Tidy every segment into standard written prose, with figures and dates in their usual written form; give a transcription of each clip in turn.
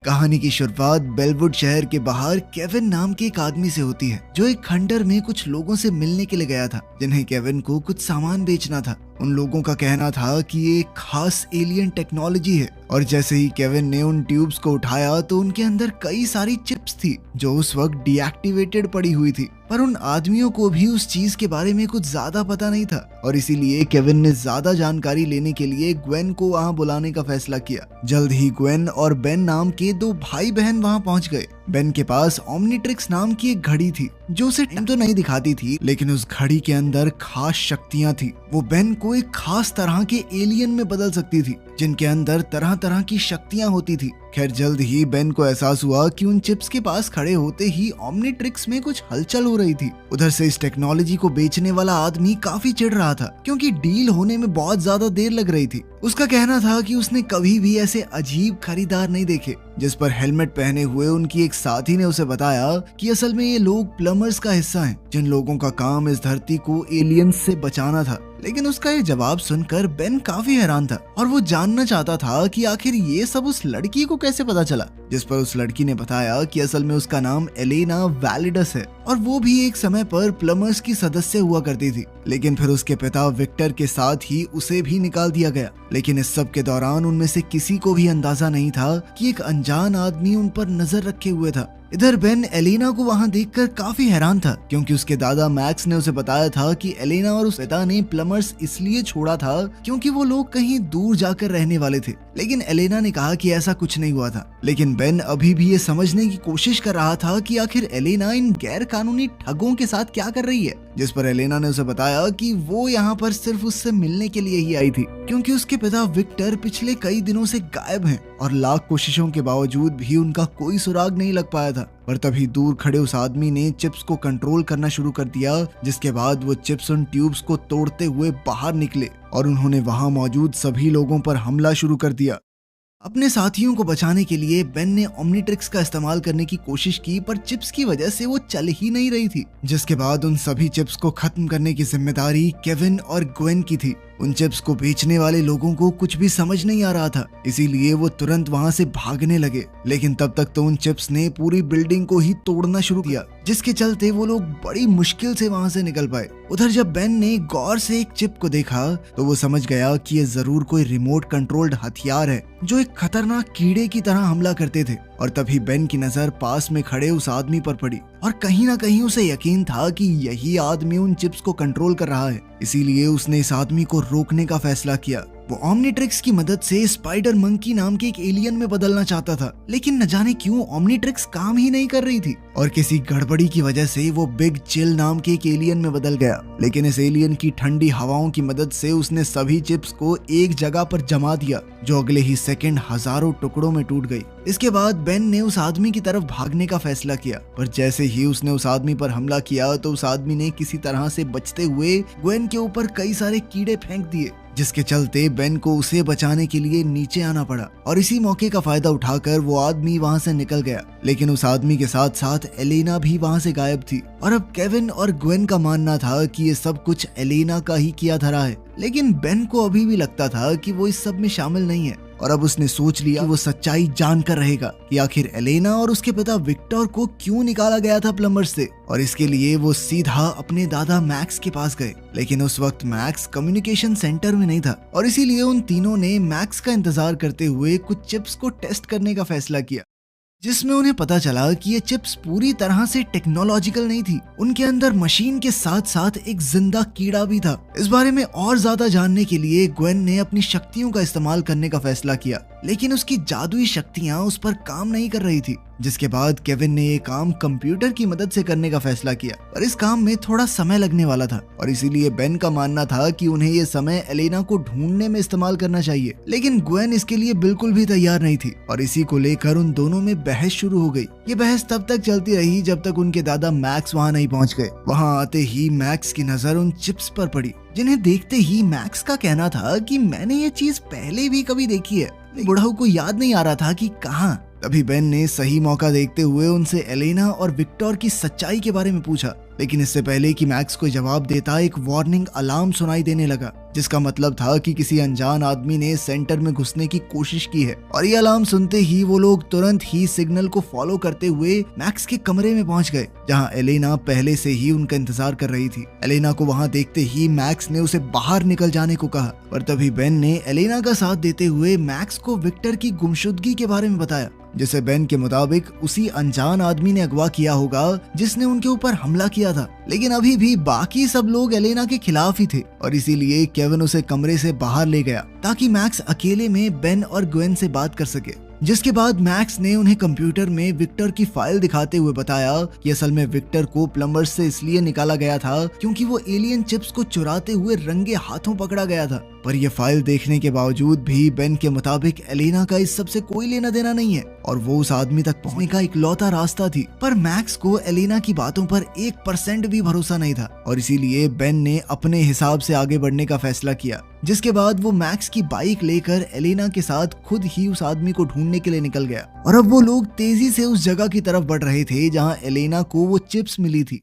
कहानी की शुरुआत बेलवुड शहर के बाहर केविन नाम के एक आदमी से होती है, जो एक खंडर में कुछ लोगों से मिलने के लिए गया था, जिन्हें केविन को कुछ सामान बेचना था। उन लोगों का कहना था कि ये एक खास एलियन टेक्नोलॉजी है, और जैसे ही केविन ने उन ट्यूब्स को उठाया तो उनके अंदर कई सारी चिप्स थी जो उस वक्त डीएक्टिवेटेड पड़ी हुई थी। पर उन आदमियों को भी उस चीज के बारे में कुछ ज्यादा पता नहीं था, और इसीलिए केविन ने ज्यादा जानकारी लेने के लिए ग्वेन को वहां बुलाने का फैसला किया। जल्द ही ग्वेन और बेन नाम के दो भाई बहन वहां पहुंच गए। बेन के पास ओमनीट्रिक्स नाम की एक घड़ी थी जो उसे टाइम तो नहीं दिखाती थी, लेकिन उस घड़ी के अंदर खास शक्तियां थी। वो बेन को एक खास तरह के एलियन में बदल सकती थी, जिनके अंदर तरह तरह की शक्तियां होती थी। खैर, जल्द ही बेन को एहसास हुआ कि उन चिप्स के पास खड़े होते ही ओमनीट्रिक्स में कुछ हलचल हो रही थी। उधर से इस टेक्नोलॉजी को बेचने वाला आदमी काफी चिढ़ रहा था, क्योंकि डील होने में बहुत ज्यादा देर लग रही थी। उसका कहना था कि उसने कभी भी ऐसे अजीब खरीदार नहीं देखे। जिस पर हेलमेट पहने हुए उनकी एक साथी ने उसे बताया कि असल में ये लोग प्लम्बर्स का हिस्सा हैं, जिन लोगों का काम इस धरती को एलियंस से बचाना था। लेकिन उसका ये जवाब सुनकर बेन काफी हैरान था, और वो जानना चाहता था कि आखिर ये सब उस लड़की को कैसे पता चला। जिस पर उस लड़की ने बताया कि असल में उसका नाम एलेना वैलिडस है, और वो भी एक समय पर प्लम्बर्स की सदस्य हुआ करती थी। लेकिन फिर उसके पिता विक्टर के साथ ही उसे भी निकाल दिया गया। लेकिन इस सब के दौरान उनमें से किसी को भी अंदाजा नहीं था कि एक अनजान आदमी उन पर नजर रखे हुए था। इधर बेन एलेना को वहां देखकर काफी हैरान था, क्योंकि उसके दादा मैक्स ने उसे बताया था कि एलेना और उस पिता ने प्लम्बर्स इसलिए छोड़ा था क्योंकि वो लोग कहीं दूर जाकर रहने वाले थे। लेकिन एलेना ने कहा कि ऐसा कुछ नहीं हुआ था। लेकिन बेन अभी भी ये समझने की कोशिश कर रहा था कि आखिर एलेना इन गैर कानूनी ठगों के साथ क्या कर रही है। जिस पर एलेना ने उसे बताया कि वो यहाँ पर सिर्फ उससे मिलने के लिए ही आई थी, क्योंकि उसके पिता विक्टर पिछले कई दिनों से गायब हैं, और लाख कोशिशों के बावजूद भी उनका कोई सुराग नहीं लग पाया था। पर तभी दूर खड़े उस आदमी ने चिप्स को कंट्रोल करना शुरू कर दिया, जिसके बाद वो चिप्स उन ट्यूब्स को तोड़ते हुए बाहर निकले, और उन्होंने वहां मौजूद सभी लोगों पर हमला शुरू कर दिया। अपने साथियों को बचाने के लिए बेन ने ओमनीट्रिक्स का इस्तेमाल करने की कोशिश की, पर चिप्स की वजह से वो चल ही नहीं रही थी। जिसके बाद उन सभी चिप्स को खत्म करने की जिम्मेदारी केविन और ग्वेन की थी। उन चिप्स को बेचने वाले लोगों को कुछ भी समझ नहीं आ रहा था, इसीलिए वो तुरंत वहां से भागने लगे। लेकिन तब तक तो उन चिप्स ने पूरी बिल्डिंग को ही तोड़ना शुरू किया, जिसके चलते वो लोग बड़ी मुश्किल से वहां से निकल पाए। उधर जब बेन ने गौर से एक चिप को देखा तो वो समझ गया कि ये जरूर कोई रिमोट कंट्रोल्ड हथियार है, जो एक खतरनाक कीड़े की तरह हमला करते थे। और तभी बेन की नजर पास में खड़े उस आदमी पर पड़ी, और कहीं ना कहीं उसे यकीन था कि यही आदमी उन चिप्स को कंट्रोल कर रहा है। इसीलिए उसने इस आदमी को रोकने का फैसला किया। वो ओमनीट्रिक्स की मदद से स्पाइडर मंकी नाम के एक एलियन में बदलना चाहता था, लेकिन न जाने क्यों ओमनीट्रिक्स काम ही नहीं कर रही थी, और किसी गड़बड़ी की वजह से वो बिग चिल नाम के एक एलियन में बदल गया। लेकिन इस एलियन की ठंडी हवाओं की मदद से उसने सभी चिप्स को एक जगह पर जमा दिया, जो अगले ही सेकंड हजारों टुकड़ों में टूट गई। इसके बाद बेन ने उस आदमी की तरफ भागने का फैसला किया, पर जैसे ही उसने उस आदमी पर हमला किया तो उस आदमी ने किसी तरह से बचते हुए ग्वेन के ऊपर कई सारे कीड़े फेंक दिए, जिसके चलते बेन को उसे बचाने के लिए नीचे आना पड़ा। और इसी मौके का फायदा उठाकर वो आदमी वहां से निकल गया। लेकिन उस आदमी के साथ साथ एलेना भी वहां से गायब थी, और अब केविन और ग्वेन का मानना था कि ये सब कुछ एलेना का ही किया धरा है। लेकिन बेन को अभी भी लगता था कि वो इस सब में शामिल नहीं है, और अब उसने सोच लिया कि वो सच्चाई जानकर रहेगा कि आखिर एलेना और उसके पिता विक्टर को क्यों निकाला गया था प्लम्बर से। और इसके लिए वो सीधा अपने दादा मैक्स के पास गए। लेकिन उस वक्त मैक्स कम्युनिकेशन सेंटर में नहीं था, और इसीलिए उन तीनों ने मैक्स का इंतजार करते हुए कुछ चिप्स को टेस्ट करने का फैसला किया, जिसमें उन्हें पता चला कि ये चिप्स पूरी तरह से टेक्नोलॉजिकल नहीं थी। उनके अंदर मशीन के साथ साथ एक जिंदा कीड़ा भी था। इस बारे में और ज्यादा जानने के लिए ग्वेन ने अपनी शक्तियों का इस्तेमाल करने का फैसला किया, लेकिन उसकी जादुई शक्तियां उस पर काम नहीं कर रही थी। जिसके बाद केविन ने ये काम कंप्यूटर की मदद से करने का फैसला किया, पर इस काम में थोड़ा समय लगने वाला था, और इसीलिए बेन का मानना था कि उन्हें ये समय एलेना को ढूंढने में इस्तेमाल करना चाहिए। लेकिन ग्वेन इसके लिए बिल्कुल भी तैयार नहीं थी, और इसी को लेकर उन दोनों में बहस शुरू हो गई। ये बहस तब तक चलती रही जब तक उनके दादा मैक्स वहां नहीं पहुंच गए। वहां आते ही मैक्स की नजर उन चिप्स पर पड़ी, जिन्हें देखते ही मैक्स का कहना था कि मैंने ये चीज पहले भी कभी देखी है। बुढ़ऊ को याद नहीं आ रहा था कि कहाँ। तभी बेन ने सही मौका देखते हुए उनसे एलेना और विक्टर की सच्चाई के बारे में पूछा, लेकिन इससे पहले कि मैक्स को जवाब देता एक वार्निंग अलार्म सुनाई देने लगा, जिसका मतलब था कि किसी अनजान आदमी ने सेंटर में घुसने की कोशिश की है। और ये अलार्म सुनते ही वो लोग तुरंत ही सिग्नल को फॉलो करते हुए मैक्स के कमरे में पहुंच गए, जहां एलेना पहले से ही उनका इंतजार कर रही थी। एलेना को वहां देखते ही मैक्स ने उसे बाहर निकल जाने को कहा, पर तभी बेन ने एलेना का साथ देते हुए मैक्स को विक्टर की गुमशुदगी के बारे में बताया, जिसे बेन के मुताबिक उसी अनजान आदमी ने अगवा किया होगा जिसने उनके ऊपर हमला किया था। लेकिन अभी भी बाकी सब लोग एलेना के खिलाफ ही थे और इसीलिए केविन उसे कमरे से बाहर ले गया ताकि मैक्स अकेले में बेन और ग्वेन से बात कर सके। जिसके बाद मैक्स ने उन्हें कंप्यूटर में विक्टर की फाइल दिखाते हुए बताया कि असल में विक्टर को प्लम्बर्स से इसलिए निकाला गया था क्योंकि वो एलियन चिप्स को चुराते हुए रंगे हाथों पकड़ा गया था। पर यह फाइल देखने के बावजूद भी बेन के मुताबिक एलेना का इस सब से कोई लेना देना नहीं है और वो उस आदमी तक पहुंचने का इकलौता रास्ता थी। पर मैक्स को एलेना की बातों पर 1% भी भरोसा नहीं था और इसीलिए बेन ने अपने हिसाब से आगे बढ़ने का फैसला किया। जिसके बाद वो मैक्स की बाइक लेकर एलेना के साथ खुद ही उस आदमी को ढूंढने के लिए निकल गया और अब वो लोग तेजी से उस जगह की तरफ बढ़ रहे थे जहां एलेना को वो चिप्स मिली थी।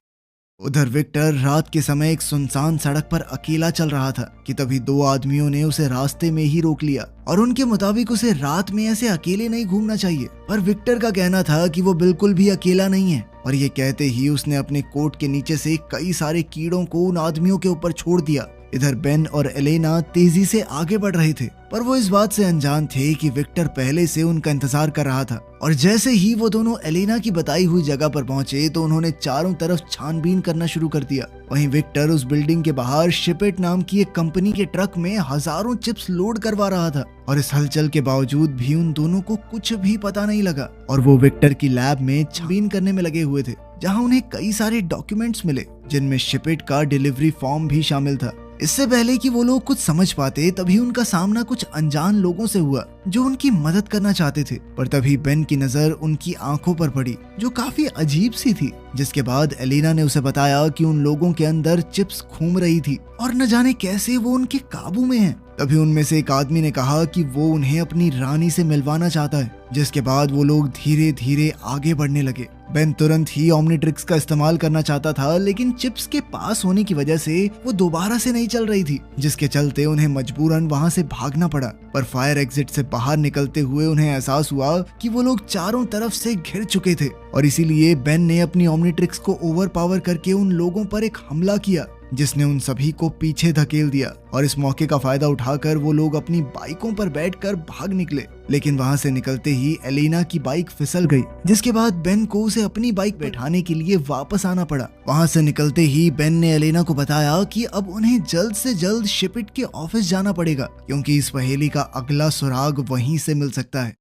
उधर विक्टर रात के समय एक सुनसान सड़क पर अकेला चल रहा था कि तभी दो आदमियों ने उसे रास्ते में ही रोक लिया और उनके मुताबिक उसे रात में ऐसे अकेले नहीं घूमना चाहिए। पर विक्टर का कहना था कि वो बिल्कुल भी अकेला नहीं है और ये कहते ही उसने अपने कोट के नीचे से कई सारे कीड़ों को उन आदमियों के ऊपर छोड़ दिया। इधर बेन और एलेना तेजी से आगे बढ़ रहे थे पर वो इस बात से अनजान थे कि विक्टर पहले से उनका इंतजार कर रहा था और जैसे ही वो दोनों एलेना की बताई हुई जगह पर पहुंचे तो उन्होंने चारों तरफ छानबीन करना शुरू कर दिया। वहीं विक्टर उस बिल्डिंग के बाहर शिपिट नाम की एक कंपनी के ट्रक में हजारों चिप्स लोड करवा रहा था और इस हलचल के बावजूद भी उन दोनों को कुछ भी पता नहीं लगा और वो विक्टर की लैब में छानबीन करने में लगे हुए थे, जहां उन्हें कई सारे डॉक्यूमेंट्स मिले जिनमें शिपिट का डिलीवरी फॉर्म भी शामिल था। इससे पहले कि वो लोग कुछ समझ पाते तभी उनका सामना कुछ अनजान लोगों से हुआ जो उनकी मदद करना चाहते थे। पर तभी बेन की नजर उनकी आंखों पर पड़ी जो काफी अजीब सी थी। जिसके बाद एलेना ने उसे बताया कि उन लोगों के अंदर चिप्स घूम रही थी और न जाने कैसे वो उनके काबू में है। तभी उनमें से एक आदमी ने कहा कि वो उन्हें अपनी रानी से मिलवाना चाहता है। जिसके बाद वो लोग धीरे धीरे आगे बढ़ने लगे। बेन तुरंत ही ओमनीट्रिक्स का इस्तेमाल करना चाहता था लेकिन चिप्स के पास होने की वजह से वो दोबारा से नहीं चल रही थी, जिसके चलते उन्हें मजबूरन वहां से भागना पड़ा। पर फायर एग्जिट से बाहर निकलते हुए उन्हें एहसास हुआ कि वो लोग चारों तरफ से घिर चुके थे और इसीलिए बेन ने अपनी ओमनीट्रिक्स को ओवर पावर करके उन लोगों पर एक हमला किया जिसने उन सभी को पीछे धकेल दिया और इस मौके का फायदा उठाकर वो लोग अपनी बाइकों पर बैठकर भाग निकले। लेकिन वहां से निकलते ही एलेना की बाइक फिसल गई, जिसके बाद बेन को उसे अपनी बाइक बैठाने के लिए वापस आना पड़ा। वहां से निकलते ही बेन ने एलेना को बताया कि अब उन्हें जल्द से जल्द शिपिट के ऑफिस जाना पड़ेगा क्योंकि इस पहेली का अगला सुराग वहीं से मिल सकता है।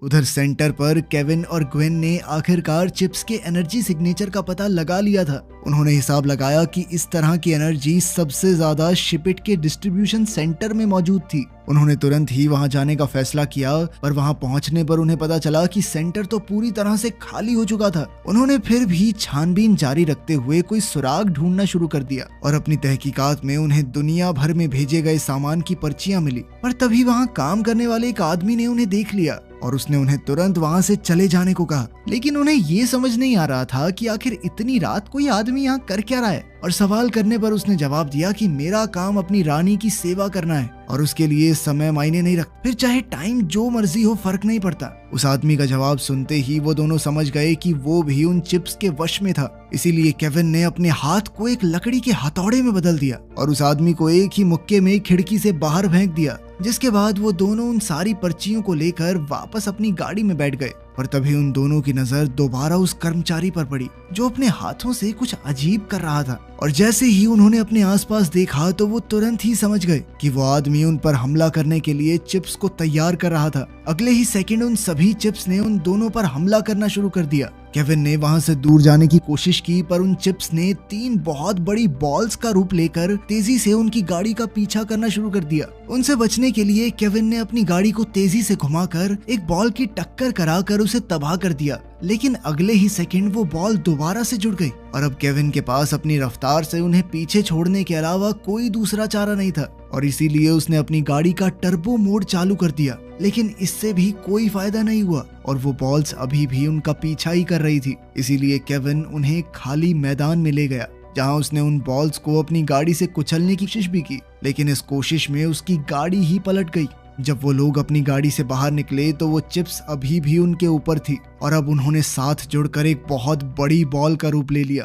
उधर सेंटर पर केविन और ग्वेन ने आखिरकार चिप्स के एनर्जी सिग्नेचर का पता लगा लिया था। उन्होंने हिसाब लगाया कि इस तरह की एनर्जी सबसे ज्यादा शिपिट के डिस्ट्रीब्यूशन सेंटर में मौजूद थी। उन्होंने तुरंत ही वहां जाने का फैसला किया पर वहां पहुंचने पर उन्हें पता चला कि सेंटर तो पूरी तरह से खाली हो चुका था। उन्होंने फिर भी छानबीन जारी रखते हुए कोई सुराग ढूंढना शुरू कर दिया और अपनी तहकीकात में उन्हें दुनिया भर में भेजे गए सामान की पर्चियां मिली। पर तभी वहां काम करने वाले एक आदमी ने उन्हें देख लिया और उसने उन्हें तुरंत वहां से चले जाने को कहा। लेकिन उन्हें ये समझ नहीं आ रहा था कि आखिर इतनी रात कोई आदमी यहाँ कर क्या रहा है और सवाल करने पर उसने जवाब दिया कि मेरा काम अपनी रानी की सेवा करना है और उसके लिए समय मायने नहीं रखता, फिर चाहे टाइम जो मर्जी हो फर्क नहीं पड़ता। उस आदमी का जवाब सुनते ही वो दोनों समझ गए कि वो भी उन चिप्स के वश में था। इसीलिए केविन ने अपने हाथ को एक लकड़ी के हथौड़े में बदल दिया और उस आदमी को एक ही मुक्के में खिड़की से बाहर फेंक दिया। जिसके बाद वो दोनों उन सारी पर्चियों को लेकर वापस अपनी गाड़ी में बैठ गए। पर तभी उन दोनों की नजर दोबारा उस कर्मचारी पर पड़ी जो अपने हाथों से कुछ अजीब कर रहा था और जैसे ही उन्होंने अपने आसपास देखा तो वो तुरंत ही समझ गए कि वो आदमी उन पर हमला करने के लिए चिप्स को तैयार कर रहा था। अगले ही सेकंड उन सभी चिप्स ने उन दोनों पर हमला करना शुरू कर दिया। केविन ने वहां से दूर जाने की कोशिश की पर उन चिप्स ने 3 बहुत बड़ी बॉल्स का रूप लेकर तेजी से उनकी गाड़ी का पीछा करना शुरू कर दिया। उनसे बचने के लिए केविन ने अपनी गाड़ी को तेजी से घुमाकर एक बॉल की टक्कर कराकर उसे तबाह कर दिया। लेकिन अगले ही सेकंड वो बॉल दोबारा से जुड़ गई और अब केविन के पास अपनी रफ्तार से उन्हें पीछे छोड़ने के अलावा कोई दूसरा चारा नहीं था और इसीलिए उसने अपनी गाड़ी का टर्बो मोड चालू कर दिया। लेकिन इससे भी कोई फायदा नहीं हुआ और वो बॉल्स अभी भी उनका पीछा ही कर रही थी। इसीलिए केविन उन्हें खाली मैदान में ले गया जहां उसने उन बॉल्स को अपनी गाड़ी से कुचलने की कोशिश भी की। लेकिन इस कोशिश में उसकी गाड़ी ही पलट गई। जब वो लोग अपनी गाड़ी से बाहर निकले तो वो चिप्स अभी भी उनके ऊपर थी और अब उन्होंने साथ जुड़कर एक बहुत बड़ी बॉल का रूप ले लिया।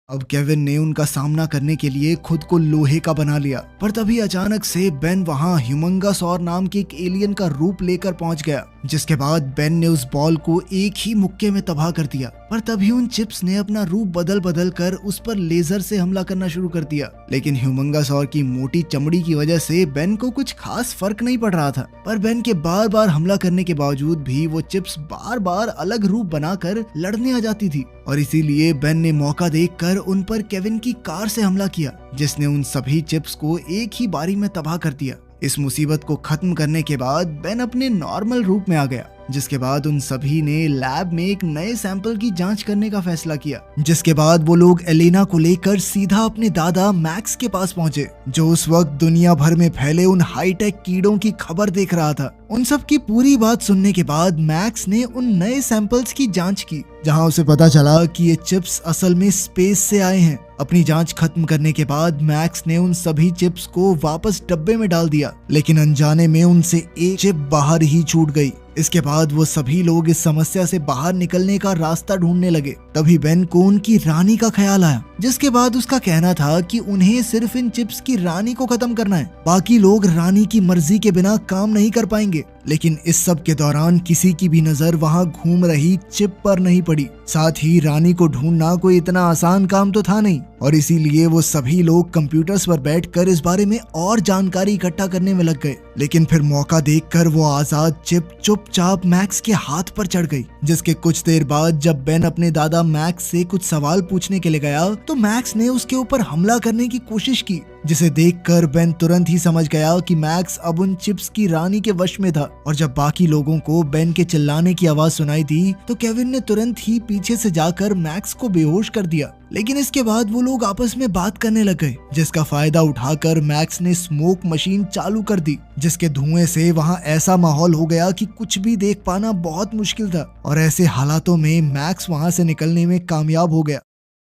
अब केविन ने उनका सामना करने के लिए खुद को लोहे का बना लिया, पर तभी अचानक से बेन वहां ह्यूमंगासौर नाम के एक एलियन का रूप लेकर पहुंच गया, जिसके बाद बेन ने उस बॉल को एक ही मुक्के में तबाह कर दिया। पर तभी उन चिप्स ने अपना रूप बदल बदल कर उस पर लेजर से हमला करना शुरू कर दिया, लेकिन ह्यूमंगासौर की मोटी चमड़ी की वजह से बेन को कुछ खास फर्क नहीं पड़ रहा था। पर बेन के बार बार हमला करने के बावजूद भी वो चिप्स बार बार अलग रूप बनाकर लड़ने आ जाती थी, और इसीलिए बेन ने मौका देखकर उन पर केविन की कार से हमला किया, जिसने उन सभी चिप्स को एक ही बारी में तबाह कर दिया। इस मुसीबत को खत्म करने के बाद बेन अपने नॉर्मल रूप में आ गया, जिसके बाद उन सभी ने लैब में एक नए सैंपल की जांच करने का फैसला किया। जिसके बाद वो लोग एलेना को लेकर सीधा अपने दादा मैक्स के पास पहुंचे, जो उस वक्त दुनिया भर में फैले उन हाईटेक कीड़ों की खबर देख रहा था। उन सब की पूरी बात सुनने के बाद मैक्स ने उन नए सैंपल्स की जांच की, जहां उसे पता चला कि ये चिप्स असल में स्पेस से आए हैं। अपनी जांच खत्म करने के बाद मैक्स ने उन सभी चिप्स को वापस डब्बे में डाल दिया, लेकिन अनजाने में उनसे एक चिप बाहर ही छूट गई। इसके बाद वो सभी लोग इस समस्या से बाहर निकलने का रास्ता ढूंढने लगे। तभी बेन को उनकी रानी का ख्याल आया, जिसके बाद उसका कहना था कि उन्हें सिर्फ इन चिप्स की रानी को खत्म करना है, बाकी लोग रानी की मर्जी के बिना काम नहीं कर पाएंगे। लेकिन इस सब के दौरान किसी की भी नजर वहां घूम रही चिप पर नहीं पड़ी। साथ ही रानी को ढूंढना कोई इतना आसान काम तो था नहीं, और इसीलिए वो सभी लोग कंप्यूटर्स पर बैठकर इस बारे में और जानकारी इकट्ठा करने में लग गए। लेकिन फिर मौका देखकर वो आजाद चिप चुपचाप मैक्स के हाथ पर चढ़ गई, जिसके कुछ देर बाद जब बेन अपने दादा मैक्स से कुछ सवाल पूछने के लिए गया तो मैक्स ने उसके ऊपर हमला करने की कोशिश की, जिसे देखकर बेन तुरंत ही समझ गया कि मैक्स अब उन चिप्स की रानी के वश में था। और जब बाकी लोगों को बेन के चिल्लाने की आवाज सुनाई दी तो केविन ने तुरंत ही पीछे से जाकर मैक्स को बेहोश कर दिया। लेकिन इसके बाद वो लोग आपस में बात करने लग गए, जिसका फायदा उठाकर मैक्स ने स्मोक मशीन चालू कर दी, जिसके धुएं से वहां ऐसा माहौल हो गया कि कुछ भी देख पाना बहुत मुश्किल था। और ऐसे हालातों में मैक्स वहां से निकलने में कामयाब हो गया।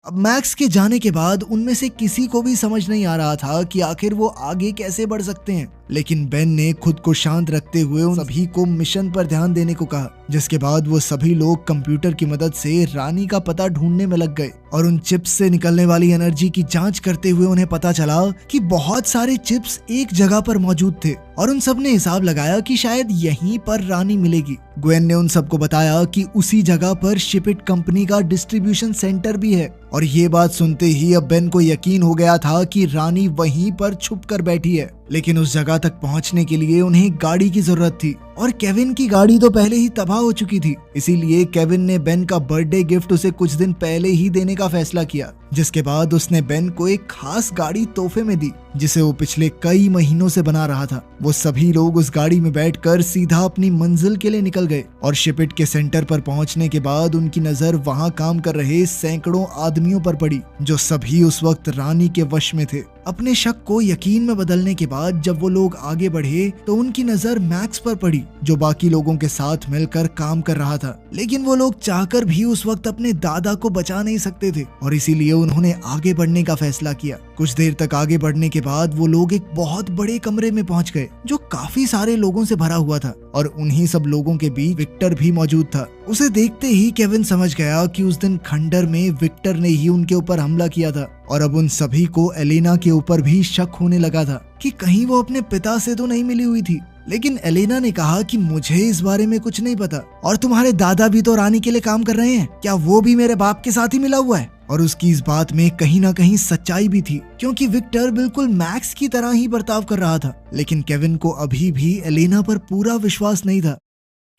अब मैक्स के जाने के बाद उनमें से किसी को भी समझ नहीं आ रहा था कि आखिर वो आगे कैसे बढ़ सकते हैं, लेकिन बेन ने खुद को शांत रखते हुए उन सभी को मिशन पर ध्यान देने को कहा। जिसके बाद वो सभी लोग कंप्यूटर की मदद से रानी का पता ढूंढने में लग गए, और उन चिप्स से निकलने वाली एनर्जी की जांच करते हुए उन्हें पता चला कि बहुत सारे चिप्स एक जगह पर मौजूद थे, और उन सब ने हिसाब लगाया कि शायद यहीं पर रानी मिलेगी। ग्वेन ने उन सबको बताया कि उसी जगह पर शिपिट कंपनी का डिस्ट्रीब्यूशन सेंटर भी है, और ये बात सुनते ही अब बेन को यकीन हो गया था कि रानी वहीं पर छुप कर बैठी है। लेकिन उस जगह तक पहुंचने के लिए उन्हें गाड़ी की जरूरत थी, और केविन की गाड़ी तो पहले ही तबाह हो चुकी थी। इसीलिए केविन ने बेन का बर्थडे गिफ्ट उसे कुछ दिन पहले ही देने का फैसला किया, जिसके बाद उसने बेन को एक खास गाड़ी तोहफे में दी, जिसे वो पिछले कई महीनों से बना रहा था। वो सभी लोग उस गाड़ी में बैठकर सीधा अपनी मंजिल के लिए निकल गए, और शिपिट के सेंटर पर पहुंचने के बाद उनकी नजर वहां काम कर रहे सैकड़ों आदमियों पर पड़ी, जो सभी उस वक्त रानी के वश में थे। अपने शक को यकीन में बदलने के बाद जब वो लोग आगे बढ़े तो उनकी नजर मैक्स पर पड़ी, जो बाकी लोगों के साथ मिलकर काम कर रहा था। लेकिन वो लोग चाहकर भी उस वक्त अपने दादा को बचा नहीं सकते थे, और इसीलिए उन्होंने आगे बढ़ने का फैसला किया। कुछ देर तक आगे बढ़ने के बाद वो लोग एक बहुत बड़े कमरे में पहुंच गए, जो काफी सारे लोगों से भरा हुआ था, और उन्हीं सब लोगों के बीच विक्टर भी मौजूद था। उसे देखते ही केविन समझ गया कि उस दिन खंडर में विक्टर ने ही उनके ऊपर हमला किया था, और अब उन सभी को एलेना के ऊपर भी शक होने लगा था कि कहीं वो अपने पिता से तो नहीं मिली हुई थी। लेकिन एलेना ने कहा कि मुझे इस बारे में कुछ नहीं पता, और तुम्हारे दादा भी तो रानी के लिए काम कर रहे हैं, क्या वो भी मेरे बाप के साथ ही मिला हुआ है? और उसकी इस बात में कहीं ना कहीं सच्चाई भी थी, क्योंकि विक्टर बिल्कुल मैक्स की तरह ही बर्ताव कर रहा था। लेकिन केविन को अभी भी एलेना पर पूरा विश्वास नहीं था।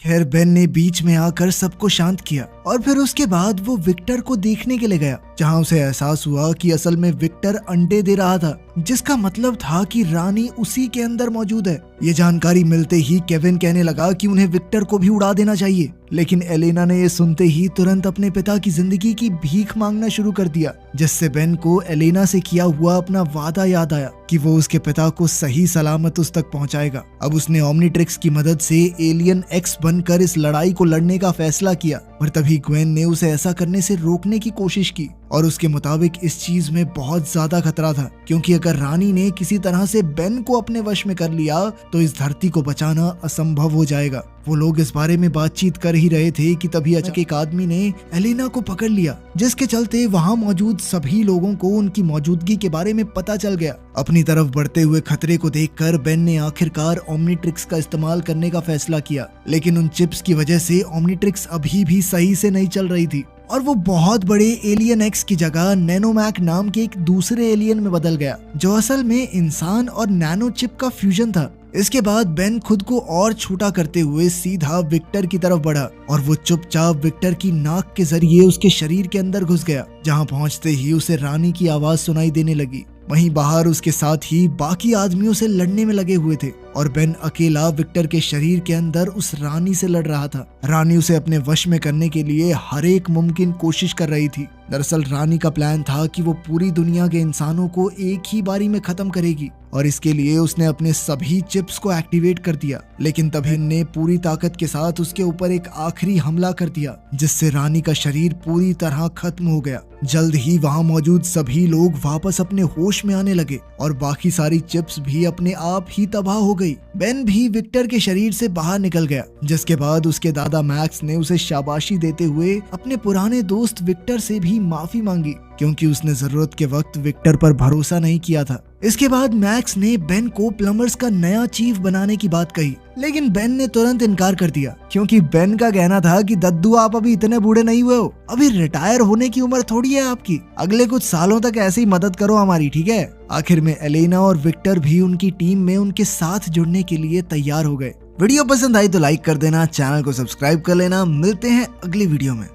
खैर, बेन ने बीच में आकर सबको शांत किया, और फिर उसके बाद वो विक्टर को देखने के लिए गया, जहां उसे एहसास हुआ कि असल में विक्टर अंडे दे रहा था, जिसका मतलब था कि रानी उसी के अंदर मौजूद है। ये जानकारी मिलते ही केविन कहने लगा कि उन्हें विक्टर को भी उड़ा देना चाहिए, लेकिन एलेना ने ये सुनते ही तुरंत अपने पिता की जिंदगी की भीख मांगना शुरू कर दिया, जिससे बेन को एलेना से किया हुआ अपना वादा याद आया कि वो उसके पिता को सही सलामत उस तक पहुंचाएगा। अब उसने ओमनीट्रिक्स की मदद से एलियन एक्स बनकर इस लड़ाई को लड़ने का फैसला किया, और तभी ग्वेन ने उसे ऐसा करने से रोकने की कोशिश की, और उसके मुताबिक इस चीज में बहुत ज्यादा खतरा था, क्योंकि अगर रानी ने किसी तरह से बेन को अपने वश में कर लिया तो इस धरती को बचाना असंभव हो जाएगा। वो लोग इस बारे में बातचीत कर ही रहे थे कि तभी अचानक एक आदमी ने एलेना को पकड़ लिया, जिसके चलते वहां मौजूद सभी लोगों को उनकी मौजूदगी के बारे में पता चल गया। अपनी तरफ बढ़ते हुए खतरे को देखकर बेन ने आखिरकार ओमनीट्रिक्स का इस्तेमाल करने का फैसला किया, लेकिन उन चिप्स की वजह से ओमनीट्रिक्स अभी भी सही से नहीं चल रही थी और वो बहुत बड़े एलियन एक्स की जगह नैनोमैक नाम के एक दूसरे एलियन में बदल गया, जो असल में इंसान और नैनो चिप का फ्यूजन था। इसके बाद बेन खुद को और छोटा करते हुए सीधा विक्टर की तरफ बढ़ा और वो चुपचाप विक्टर की नाक के जरिए उसके शरीर के अंदर घुस गया, जहां पहुंचते ही उसे रानी की आवाज सुनाई देने लगी। वहीं बाहर उसके साथ ही बाकी आदमियों से लड़ने में लगे हुए थे और बेन अकेला विक्टर के शरीर के अंदर उस रानी से लड़ रहा था। रानी उसे अपने वश में करने के लिए हर एक मुमकिन कोशिश कर रही थी। दरअसल रानी का प्लान था कि वो पूरी दुनिया के इंसानों को एक ही बारी में खत्म करेगी और इसके लिए उसने अपने सभी चिप्स को एक्टिवेट कर दिया, लेकिन तभी ने पूरी ताकत के साथ उसके ऊपर एक आखिरी हमला कर दिया, जिससे रानी का शरीर पूरी तरह खत्म हो गया। जल्द ही वहां मौजूद सभी लोग वापस अपने होश में आने लगे और बाकी सारी चिप्स भी अपने आप ही तबाह हो गई। बेन भी विक्टर के शरीर से बाहर निकल गया, जिसके बाद उसके दादा मैक्स ने उसे शाबाशी देते हुए अपने पुराने दोस्त विक्टर से भी माफी मांगी, क्योंकि उसने जरूरत के वक्त विक्टर पर भरोसा नहीं किया था। इसके बाद मैक्स ने बेन को प्लम्बर्स का नया चीफ बनाने की बात कही, लेकिन बेन ने तुरंत इनकार कर दिया, क्योंकि बेन का कहना था कि दद्दू आप अभी इतने बूढ़े नहीं हुए हो, अभी रिटायर होने की उम्र थोड़ी है आपकी, अगले कुछ सालों तक ऐसे ही मदद करो हमारी, ठीक है। आखिर में एलेना और विक्टर भी उनकी टीम में उनके साथ जुड़ने के लिए तैयार हो गए। वीडियो पसंद आई तो लाइक कर देना, चैनल को सब्सक्राइब कर लेना। मिलते हैं अगली वीडियो में।